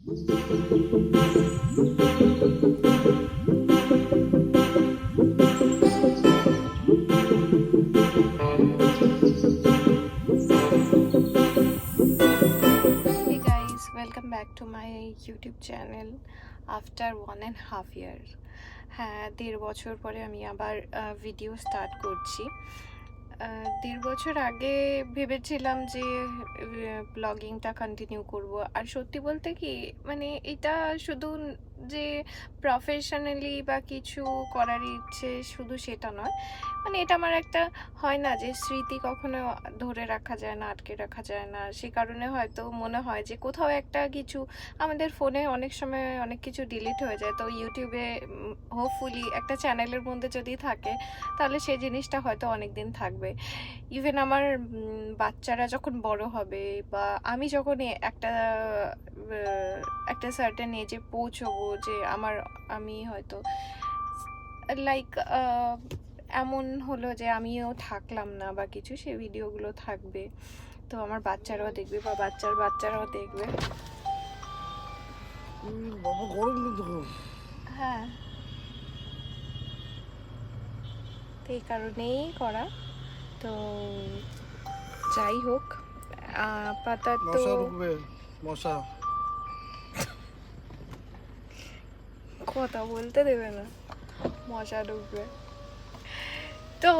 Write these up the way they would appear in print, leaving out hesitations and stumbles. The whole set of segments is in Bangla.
Welcome back to my YouTube channel after 1.5 ইয়ার। হ্যাঁ, 1.5 বছর পরে আমি আবার ভিডিও স্টার্ট করছি। 1.5 বছর আগে ভেবেছিলাম যে ব্লগিংটা কন্টিনিউ করব। আর সত্যি বলতে কি, মানে এটা শুধু যে প্রফেশনালি বা কিছু করার ইচ্ছে শুধু সেটা নয়, মানে এটা আমার একটা হয় না যে স্মৃতি কখনো ধরে রাখা যায় না, আটকে রাখা যায় না। সে কারণে হয়তো মনে হয় যে কোথাও একটা কিছু, আমাদের ফোনে অনেক সময় অনেক কিছু ডিলিট হয়ে যায়, তো ইউটিউবে হোপফুলি একটা চ্যানেলের মধ্যে যদি থাকে তাহলে সেই জিনিসটা হয়তো অনেক দিন থাকবে। ইভেন আমার বাচ্চারা যখন বড় হবে বা আমি যখন একটা সার্টেন এজে পৌঁছবো, যে আমি হয়তো লাইক এমন হলো যে আমিও থাকলাম না বা কিছু, সেই ভিডিওগুলো থাকবে, তো আমার বাচ্চারাও দেখবে বা বাচ্চার বাচ্চারাও দেখবে। হ্যাঁ, তো এই কারণেই করা। তো যাই হোক, আপাতত মশা কথা বলতে দেবে না, মশা ঢুকবে। তো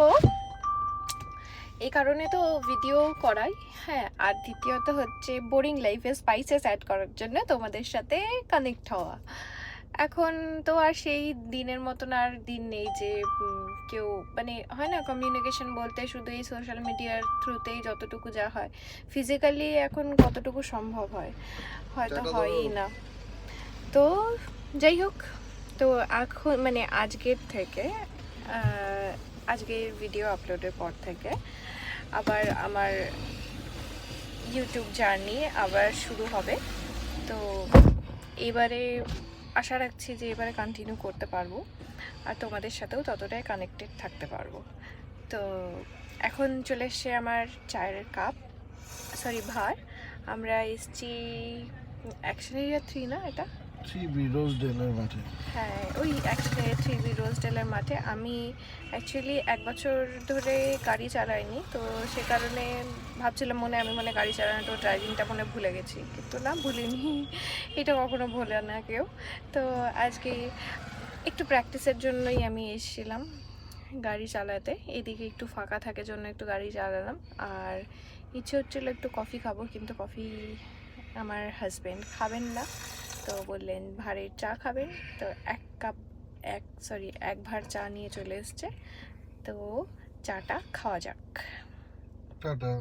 এই কারণে তো ভিডিও করাই। হ্যাঁ, আর দ্বিতীয়ত হচ্ছে বোরিং লাইফে স্পাইসেস অ্যাড করার জন্য তোমাদের সাথে কানেক্ট হওয়া। এখন তো আর সেই দিনের মতন আর দিন নেই যে কেউ, মানে হয় না, কমিউনিকেশন বলতে শুধু এই সোশ্যাল মিডিয়ার থ্রুতেই যতটুকু যা হয়, ফিজিক্যালি এখন কতটুকু সম্ভব হয়, হয়তো হয়ই না। তো যাই হোক, তো এখন মানে আজকের ভিডিও আপলোডের পর থেকে আবার আমার ইউটিউব জার্নি আবার শুরু হবে। তো এবারে আশা রাখছি যে এবারে কন্টিনিউ করতে পারবো আর তোমাদের সাথেও ততটাই কানেক্টেড থাকতে পারবো। তো এখন চলে এসছে আমার চায়ের কাপ, সরি ভার। আমরা এসছি অ্যাকশন এরিয়া 3, না এটা 3B রোজডেলের মাঠে। হ্যাঁ, ওই অ্যাকশন এরিয়া 3B রোজডেলের মাঠে। আমি অ্যাকচুয়ালি 1 বছর ধরে গাড়ি চালাইনি, তো সে কারণে ভাবছিলাম আমি গাড়ি চালানোটা, ড্রাইভিংটা ভুলে গেছি, কিন্তু না, ভুলিনি। এটা কখনো ভোলে না কেউ। তো আজকে একটু প্র্যাকটিসের জন্যই আমি এসেছিলাম গাড়ি চালাতে। এদিকে একটু ফাঁকা থাকে জন্য একটু গাড়ি চালালাম। আর ইচ্ছে হচ্ছিলো একটু কফি খাবো, কিন্তু কফি আমার হাজব্যান্ড খাবেন না, তো বললেন ভাঁড়ের চা খাবেন। তো এক ভাঁড় চা নিয়ে চলে এসছে। তো চাটা খাওয়া যাক। টাটা।